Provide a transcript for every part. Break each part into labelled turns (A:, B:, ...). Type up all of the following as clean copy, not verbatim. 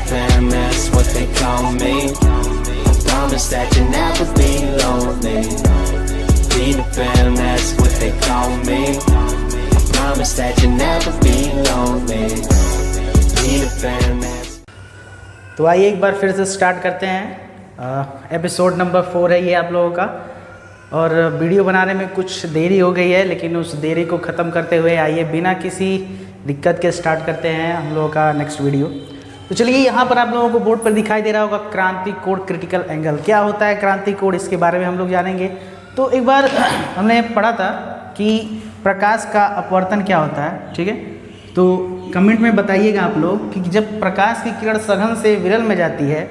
A: fam, that's what they call me. I promise that you'll never be lonely. Be the fam, that's what they call me. I promise that you'll never be lonely. Be the fam, that's...
B: तो आइए एक बार फिर से start करते हैं। Episode number 4 है ये आप लोगों का, और वीडियो बनाने में कुछ देरी हो गई है, लेकिन उस देरी को ख़त्म करते हुए आइए बिना किसी दिक्कत के स्टार्ट करते हैं हम लोगों का नेक्स्ट वीडियो। तो चलिए, यहाँ पर आप लोगों को बोर्ड पर दिखाई दे रहा होगा क्रांति कोण क्रिटिकल एंगल। क्या होता है क्रांति कोण, इसके बारे में हम लोग जानेंगे। तो एक बार हमने पढ़ा था कि प्रकाश का अपवर्तन क्या होता है, ठीक है। तो कमेंट में बताइएगा आप लोग कि जब प्रकाश की किरण सघन से विरल में जाती है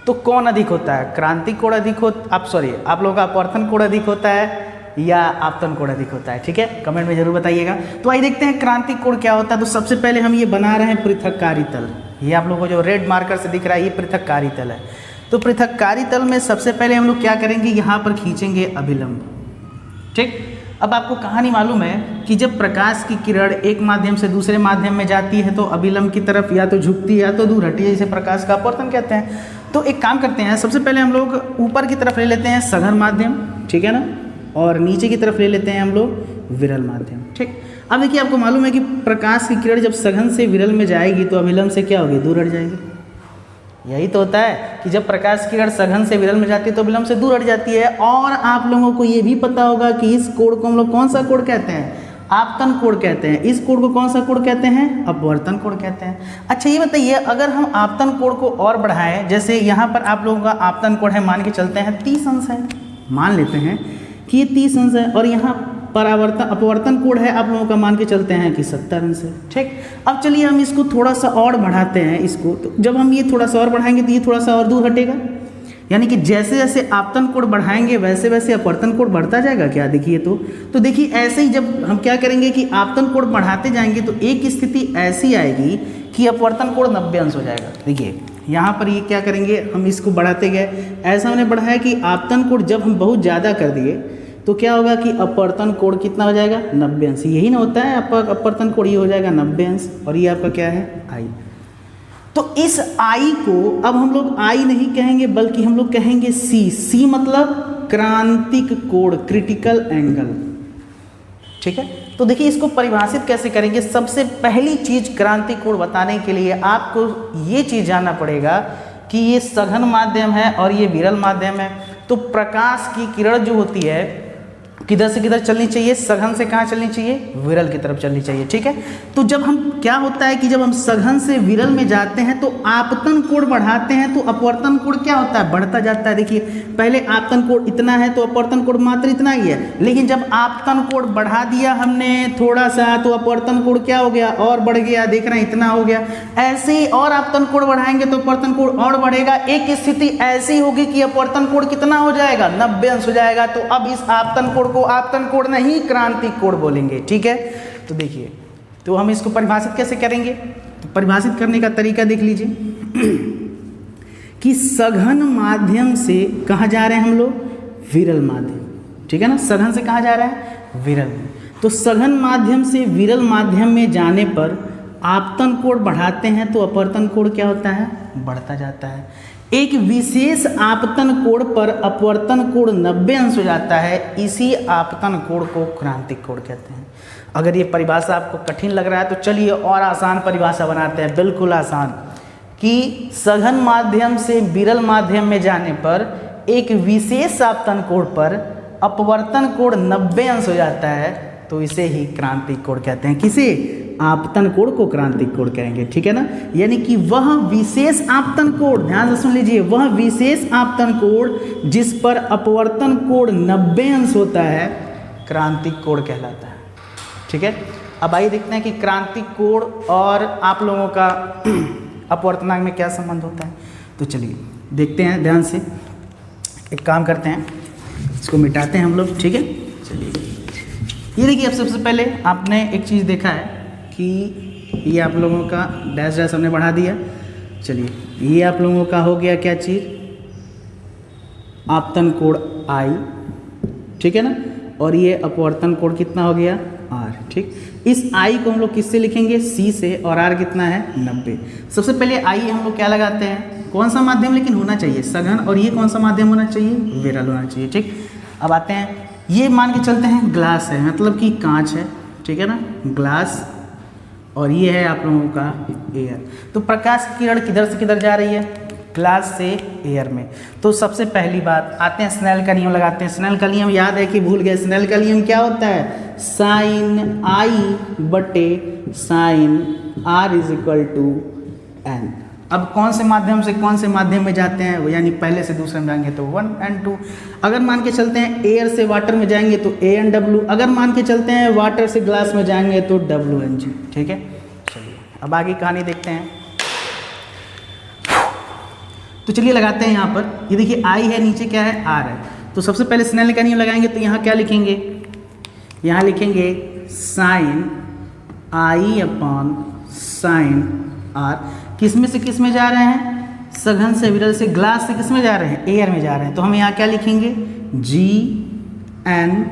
B: तो कौन अधिक होता है, क्रांति कोण अधिक हो आप लोगों का अपवर्तन कोण अधिक होता है या आपतन कोण अधिक होता है, ठीक है। कमेंट में जरूर बताइएगा। तो आइए देखते हैं क्रांति कोण क्या होता है। तो सबसे पहले हम ये बना रहे हैं पृथककारी तल। ये आप लोगों को जो रेड मार्कर से दिख रहा है ये पृथककारी तल है। तो पृथककारी तल में सबसे पहले हम लोग क्या करेंगे, यहाँ पर खींचेंगे अभिलंब, ठीक। अब आपको कहानी मालूम है कि जब प्रकाश की किरण एक माध्यम से दूसरे माध्यम में जाती है तो अभिलंब की तरफ या तो झुकती है या तो दूर हटती है, जिसे प्रकाश का अपवर्तन कहते हैं। तो एक काम करते हैं, सबसे पहले हम लोग ऊपर की तरफ ले लेते हैं सघन माध्यम, ठीक है ना, और नीचे की तरफ ले लेते हैं हम लोग विरल माध्यम, ठीक। अब देखिए, आपको मालूम है कि प्रकाश की किरण जब सघन से विरल में जाएगी तो अभिलंब से क्या होगी, दूर हट जाएगी। यही तो होता है कि जब प्रकाश की किरण सघन से विरल में जाती है तो अभिलंब से दूर हट जाती है। और आप लोगों को ये भी पता होगा कि इस कोण को हम लोग कौन सा कोण कहते हैं, आपतन कोण कहते हैं। इस कोण को कौन सा कोण कहते हैं, अपवर्तन कोण कहते हैं। अच्छा, ये बताइए, अगर हम आपतन कोण को और बढ़ाएं, जैसे यहाँ पर आप लोगों का आपतन कोण है, मान के चलते हैं 30 अंश है, मान लेते हैं कि ये 30 अंश है, और यहाँ अपवर्तन कोण है आप लोगों का, मान के चलते हैं कि 70 अंश है, ठीक। अब चलिए हम इसको थोड़ा सा और बढ़ाते हैं इसको। तो जब हम ये थोड़ा सा और बढ़ाएंगे तो ये थोड़ा सा और दूर हटेगा, यानी कि जैसे जैसे आपतन कोण बढ़ाएंगे वैसे वैसे अपवर्तन कोण बढ़ता जाएगा क्या, देखिए। तो देखिए, ऐसे ही जब हम क्या करेंगे कि आपतन कोण बढ़ाते जाएंगे तो एक स्थिति ऐसी आएगी कि अपवर्तन कोण 90 अंश हो जाएगा। देखिए यहाँ पर ये क्या करेंगे, हम इसको बढ़ाते गए, ऐसा हमने बढ़ाया कि आपतन कोण जब हम बहुत ज़्यादा कर दिए तो क्या होगा कि अपवर्तन कोण कितना हो जाएगा, 90 अंश। यही ना होता है, आपका अपवर्तन कोण ये हो जाएगा 90 अंश, और ये आपका क्या है, आई। तो इस आई को अब हम लोग आई नहीं कहेंगे बल्कि हम लोग कहेंगे सी मतलब क्रांतिक कोण, क्रिटिकल एंगल, ठीक है। तो देखिए, इसको परिभाषित कैसे करेंगे। सबसे पहली चीज क्रांतिक कोण बताने के लिए आपको ये चीज जानना पड़ेगा कि ये सघन माध्यम है और ये विरल माध्यम है। तो प्रकाश की किरण जो होती है किधर से किधर चलनी चाहिए, सघन से कहाँ चलनी चाहिए, विरल की तरफ चलनी चाहिए, ठीक है। तो जब हम क्या होता है कि जब हम सघन से विरल में जाते हैं तो आपतन कोण बढ़ाते हैं तो अपवर्तन कोण क्या होता है, बढ़ता जाता है। देखिए, पहले आपतन कोण इतना है तो अपवर्तन कोण मात्र इतना ही है, लेकिन जब आपतन कोण बढ़ा दिया हमने थोड़ा सा तो अपवर्तन कोण क्या हो गया, और बढ़ गया। देख रहे हैं, इतना हो गया। ऐसे ही और आपतन कोण बढ़ाएंगे तो अपवर्तन कोण और बढ़ेगा। एक स्थिति ऐसी होगी कि अपवर्तन कोण कितना हो जाएगा, 90 अंश हो जाएगा। तो अब इस आपतन कोण को आपतन कोण नहीं क्रांतिक कोण बोलेंगे, ठीक है। तो देखिए, तो हम इसको परिभाषित कैसे करेंगे, तो परिभाषित करने का तरीका देख लीजिए कि सघन माध्यम से कहाँ जा रहे हैं हम लोग, विरल माध्यम, ठीक है ना। सघन से कहाँ जा रहा है, विरल में। तो सघन माध्यम से विरल माध्यम में जाने पर आपतन कोण बढ़ाते हैं तो अपवर्तन कोण क्या होता है, बढ़ता जाता है। एक विशेष आपतन कोण पर अपवर्तन कोण 90 अंश हो जाता है, इसी आपतन कोण को क्रांतिक कोण कहते हैं। अगर ये परिभाषा आपको कठिन लग रहा है तो चलिए और आसान परिभाषा बनाते हैं, बिल्कुल आसान, कि सघन माध्यम से विरल माध्यम में जाने पर एक विशेष आपतन कोण पर अपवर्तन कोण 90 अंश हो जाता है, तो इसे ही क्रांतिक कोण कहते हैं। किसे, आपतन कोण को क्रांतिक कोण कहेंगे, ठीक है ना। यानी कि वह विशेष आपतन कोण, ध्यान से सुन लीजिए, वह विशेष आपतन कोण जिस पर अपवर्तन कोण 90 अंश होता है क्रांतिक कोण कहलाता है, ठीक है। अब आइए देखते हैं कि क्रांतिक कोण और आप लोगों का अपवर्तनांक में क्या संबंध होता है। तो चलिए देखते हैं ध्यान से। एक काम करते हैं, इसको मिटाते हैं हम लोग, ठीक है। चलिए, ये देखिए, अब सबसे पहले आपने एक चीज़ देखा है कि ये आप लोगों का डैश डैश हमने बढ़ा दिया। चलिए, ये आप लोगों का हो गया क्या चीज़, आपतन कोण आई, ठीक है ना, और ये अपवर्तन कोण कितना हो गया, आर, ठीक। इस आई को हम लोग किससे लिखेंगे, सी से, और आर कितना है 90। सबसे पहले आई हम लोग क्या लगाते हैं, कौन सा माध्यम लेकिन होना चाहिए सघन, और ये कौन सा माध्यम होना चाहिए, विरल होना चाहिए। ठीक, अब आते हैं, ये मान के चलते हैं ग्लास है, मतलब कि कांच है, ठीक है ना, ग्लास, और ये है आप लोगों का एयर। तो प्रकाश की किरण किधर से किधर जा रही है, ग्लास से एयर में। तो सबसे पहली बात आते हैं स्नेल का नियम लगाते हैं। स्नेल का नियम याद है कि भूल गए, स्नेल का नियम क्या होता है, साइन आई बटे sine r is equal to n. अब कौन से माध्यम से कौन से माध्यम में जाते हैं, यानी पहले से दूसरे में जाएंगे तो 1 and 2। अगर मान के चलते हैं एयर से वाटर में जाएंगे तो ए एन डब्ल्यू, अगर मान के चलते हैं वाटर से ग्लास में जाएंगे तो डब्ल्यू एन जी। ठीक है, चलिए अब आगे कहानी देखते हैं। तो चलिए लगाते हैं यहाँ पर, ये देखिए आई है, नीचे क्या है, आर है। तो सबसे पहले स्नेल का नियम लगाएंगे, तो यहाँ क्या लिखेंगे, यहाँ लिखेंगे sine i upon sine r. किस में से किस में जा रहे हैं, सघन से विरल से, ग्लास से किस में जा रहे हैं, एयर में जा रहे हैं। तो हम यहाँ क्या लिखेंगे, जी एन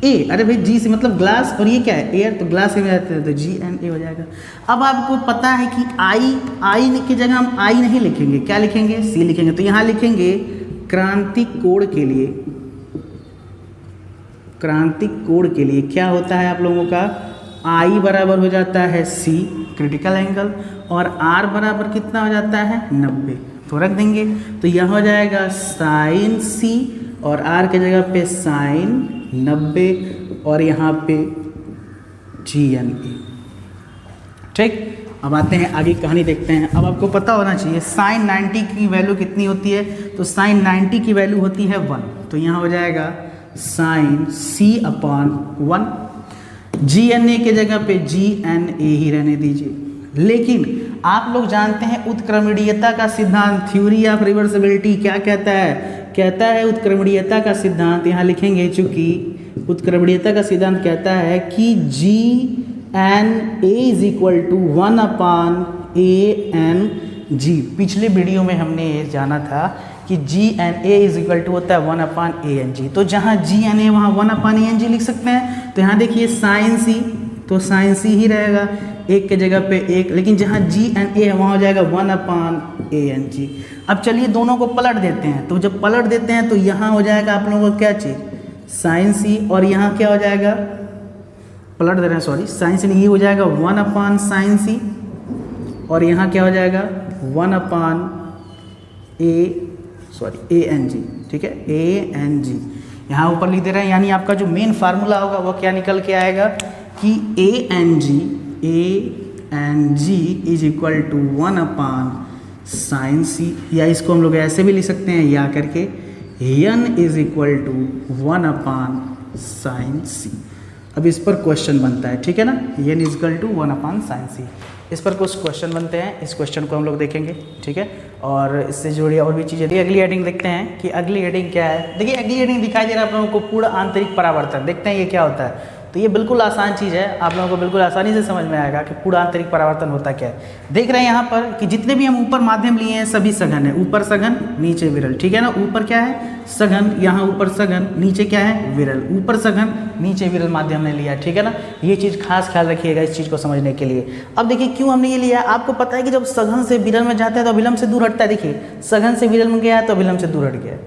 B: ए। अरे भाई जी से मतलब ग्लास, और ये क्या है, एयर, तो ग्लास में जाते हैं तो जी एन ए हो जाएगा। अब आपको पता है कि आई की जगह हम आई नहीं लिखेंगे, क्या लिखेंगे, सी लिखेंगे। तो यहाँ लिखेंगे क्रांतिक कोण के लिए, क्रांतिक कोण के लिए क्या होता है आप लोगों का, आई बराबर हो जाता है सी क्रिटिकल एंगल, और आर बराबर कितना हो जाता है 90। तो रख देंगे, तो यह हो जाएगा साइन सी, और आर के जगह पे साइन 90, और यहाँ पे जी एन ए। ठीक, अब आते हैं आगे कहानी देखते हैं। अब आपको पता होना चाहिए साइन 90 की वैल्यू कितनी होती है, तो साइन 90 की वैल्यू होती है 1। तो यहाँ हो जाएगा साइन सी अपॉन 1, जी एन ए के जगह पे जी एन ए ही रहने दीजिए। लेकिन आप लोग जानते हैं उत्क्रमणीयता का सिद्धांत, थ्योरी ऑफ रिवर्सिबिलिटी क्या कहता है, कहता है उत्क्रमणीयता का सिद्धांत, यहाँ लिखेंगे, चूंकि उत्क्रमणीयता का सिद्धांत कहता है कि G N A is equal to 1 upon A N G. पिछले वीडियो में हमने ये जाना था कि G N A is equal to होता है 1 अपान ए एन जी। तो जहाँ जी एन ए वहाँ 1 अपान ए एन जी लिख सकते हैं। तो यहाँ देखिए साइन सी, तो साइन सी ही रहेगा, एक के जगह पे एक, लेकिन जहाँ जी एन ए है वहाँ हो जाएगा 1 अपान ए एन जी। अब चलिए दोनों को पलट देते हैं। तो जब पलट देते हैं तो यहाँ हो जाएगा आप लोगों को क्या चीज़, साइन सी, और यहाँ क्या हो जाएगा, पलट दे रहे हैं सॉरी, साइन सी नहीं, ये हो जाएगा 1 अपान साइन सी, और यहाँ क्या हो जाएगा 1 अपान ए एन जी। ठीक है, ए एन जी यहाँ ऊपर लिख दे रहे हैं, यानी आपका जो मेन फार्मूला होगा वो क्या निकल के आएगा कि A N G is equal to 1 upon sine C, या इसको हम लोग ऐसे भी लिख सकते हैं या करके N is equal to 1 upon sine C. अब इस पर क्वेश्चन बनता है, ठीक है ना, N is equal to 1 upon sine C. इस पर कुछ क्वेश्चन बनते हैं, इस क्वेश्चन को हम लोग देखेंगे, ठीक है, और इससे जुड़ी और भी चीज़ें। अगली हेडिंग देखते हैं कि अगली हेडिंग क्या है। देखिए अगली हेडिंग दिखाई दे रहा है आप लोगों को पूर्ण आंतरिक परावर्तन। देखते हैं ये क्या होता है। तो ये बिल्कुल आसान चीज़ है, आप लोगों को बिल्कुल आसानी से समझ में आएगा कि पूर्ण आंतरिक परावर्तन होता क्या है। देख रहे हैं यहाँ पर कि जितने भी हम ऊपर माध्यम लिए हैं सभी सघन है, ऊपर सघन नीचे विरल, ठीक है ना। ऊपर क्या है सघन, यहाँ ऊपर सघन, नीचे क्या है विरल, ऊपर सघन नीचे विरल माध्यम ने लिया, ठीक है ना। ये चीज़ खास ख्याल रखिएगा इस चीज़ को समझने के लिए। अब देखिए क्यों हमने ये लिया, आपको पता है कि जब सघन से विरल में जाता है तो अभिलंब से दूर हटता है। देखिए सघन से विरल में गया है तो अभिलंब से दूर हट गया।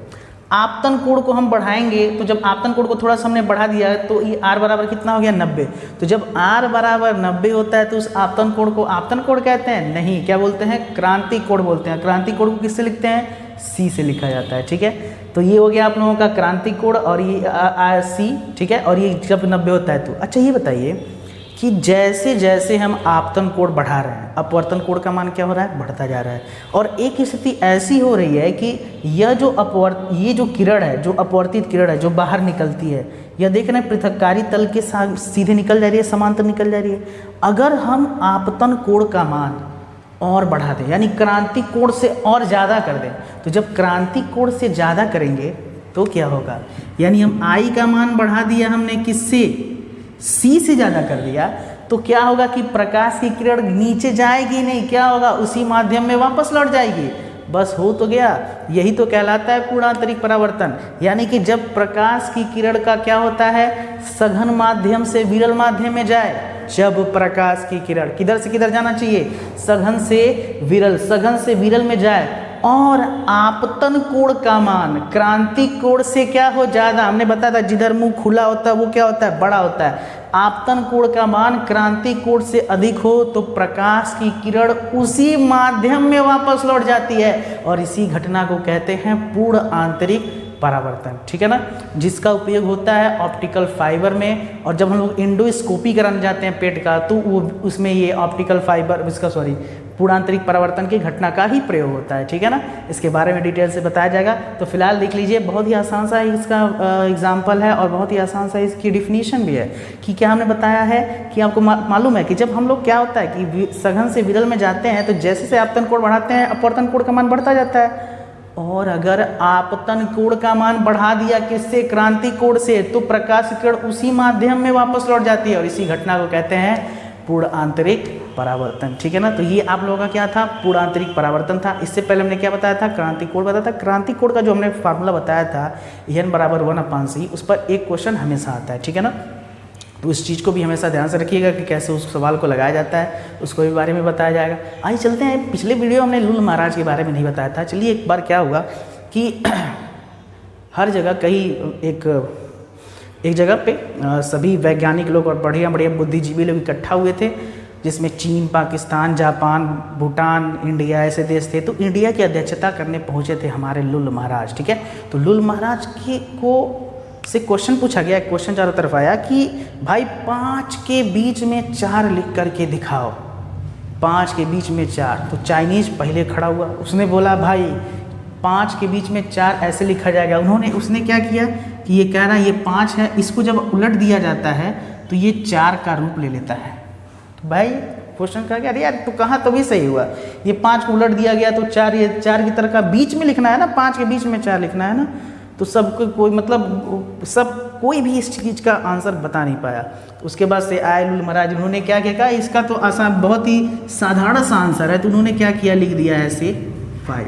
B: आपतन कोण को हम बढ़ाएंगे, तो जब आपतन कोण को थोड़ा सा हमने बढ़ा दिया तो ये r बराबर कितना हो गया 90। तो जब r बराबर 90 होता है तो उस आपतन कोण को आपतन कोण कहते हैं नहीं, क्या बोलते हैं, क्रांतिक कोण बोलते हैं। क्रांतिक कोण को किससे लिखते हैं, c से लिखा जाता है, ठीक है। तो ये हो गया आप लोगों का क्रांतिक कोण, और ये c, ठीक है, और ये जब 90 होता है तो। अच्छा ये बताइए कि जैसे जैसे हम आपतन कोण बढ़ा रहे हैं अपवर्तन कोण का मान क्या हो रहा है, बढ़ता जा रहा है। और एक स्थिति ऐसी हो रही है कि यह जो ये जो किरण है, जो अपवर्तित किरण है जो बाहर निकलती है, यह देख रहे हैं पृथक्कारी तल के सीधे निकल जा रही है, समांतर निकल जा रही है। अगर हम आपतन कोण का मान और बढ़ा दें, यानी क्रांतिक कोण से और ज़्यादा कर दें, तो जब क्रांतिक कोण से ज़्यादा करेंगे तो क्या होगा, यानी हम आई का मान बढ़ा दिया हमने किससे, सी से ज़्यादा कर दिया, तो क्या होगा कि प्रकाश की किरण नीचे जाएगी नहीं, क्या होगा उसी माध्यम में वापस लौट जाएगी। बस हो तो गया। यही तो कहलाता है पूर्ण आंतरिक परावर्तन। यानी कि जब प्रकाश की किरण का क्या होता है, सघन माध्यम से विरल माध्यम में जाए। जब प्रकाश की किरण किधर से किधर जाना चाहिए, सघन से विरल में जाए और आपतन कोण का मान क्रांतिक कोण से क्या हो, ज्यादा। हमने बताया था जिधर मुंह खुला होता है वो क्या होता है, बड़ा होता है। आपतन कोण का मान क्रांतिक कोण से अधिक हो तो प्रकाश की किरण उसी माध्यम में वापस लौट जाती है और इसी घटना को कहते हैं पूर्ण आंतरिक परावर्तन। ठीक है ना, जिसका उपयोग होता है ऑप्टिकल फाइबर में। और जब हम लोग एंडोस्कोपी कराने जाते हैं पेट का, तो वो उसमें ये ऑप्टिकल फाइबर पूर्ण आंतरिक परावर्तन की घटना का ही प्रयोग होता है। ठीक है ना, इसके बारे में डिटेल से बताया जाएगा। तो फिलहाल देख लीजिए, बहुत ही आसान सा इसका एग्जाम्पल है और बहुत ही आसान सा इसकी डिफिनीशन भी है कि क्या हमने बताया है कि आपको मालूम है कि जब हम लोग क्या होता है कि सघन से विरल में जाते हैं तो जैसे से आपतन कोण बढ़ाते हैं अपवर्तन कोण का मान बढ़ता जाता है। और अगर आपतन कोण का मान बढ़ा दिया किससे, क्रांतिक कोण से, तो प्रकाश की किरण उसी माध्यम में वापस लौट जाती है और इसी घटना को कहते हैं पूर्ण आंतरिक परावर्तन। ठीक है ना, तो ये आप लोगों का क्या था, पूर्ण आंतरिक परावर्तन था। इससे पहले हमने क्या बताया था, क्रांतिक कोण बताया था। क्रांतिक कोण का जो हमने फार्मूला बताया था n = 1/c, उस पर एक क्वेश्चन हमेशा आता है। ठीक है ना, तो इस चीज़ को भी हमेशा ध्यान से रखिएगा कि कैसे उस सवाल को लगाया जाता है, उसको भी बारे में बताया जाएगा। आइए चलते हैं, पिछले वीडियो हमने लुल महाराज के बारे में नहीं बताया था। चलिए एक बार क्या हुआ कि हर जगह एक जगह पे सभी वैज्ञानिक लोग और बढ़िया बढ़िया बुद्धिजीवी लोग इकट्ठा हुए थे, जिसमें चीन, पाकिस्तान, जापान, भूटान, इंडिया ऐसे देश थे। तो इंडिया की अध्यक्षता करने पहुँचे थे हमारे लुल महाराज। ठीक है, तो लुल महाराज को से क्वेश्चन पूछा गया, क्वेश्चन चारों तरफ आया कि भाई 5 के बीच में 4 लिख करके दिखाओ, 5 के बीच में 4। तो चाइनीज पहले खड़ा हुआ, उसने बोला भाई 5 के बीच में 4 ऐसे लिखा जाएगा। उसने क्या किया कि ये कह रहा है ये 5 है, इसको जब उलट दिया जाता है तो ये 4 का रूप ले लेता है। तो भाई क्वेश्चन कहा गया, अरे यार तो कहाँ तो भी सही हुआ, ये 5 को उलट दिया गया तो 4, ये 4 की तरह का बीच में लिखना है ना, 5 के बीच में 4 लिखना है ना। तो सबको कोई भी इस चीज़ का आंसर बता नहीं पाया। उसके बाद से आए लुल महाराज, उन्होंने क्या किया, इसका तो आसान, बहुत ही साधारण सा आंसर है। तो उन्होंने क्या किया, लिख दिया है ऐसे 5।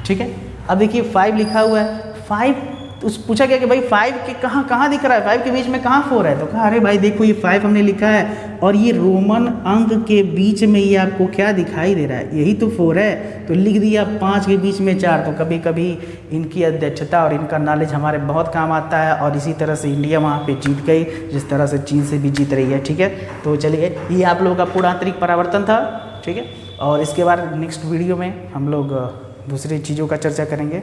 B: ठीक है, अब देखिए 5 लिखा हुआ है, 5 तो पूछा गया कि भाई 5 के कहाँ दिख रहा है, 5 के बीच में कहाँ 4 है। तो कहा अरे भाई देखो ये 5 हमने लिखा है और ये रोमन अंक के बीच में ये आपको क्या दिखाई दे रहा है, यही तो 4 है। तो लिख दिया 5 के बीच में 4। तो कभी कभी इनकी अध्यक्षता और इनका नॉलेज हमारे बहुत काम आता है और इसी तरह से इंडिया वहाँ पे जीत गई, जिस तरह से चीन से भी जीत रही है। ठीक है, तो चलिए ये आप लोगों का पूर्ण आंतरिक परावर्तन था। ठीक है, और इसके बाद नेक्स्ट वीडियो में हम लोग दूसरी चीज़ों का चर्चा करेंगे।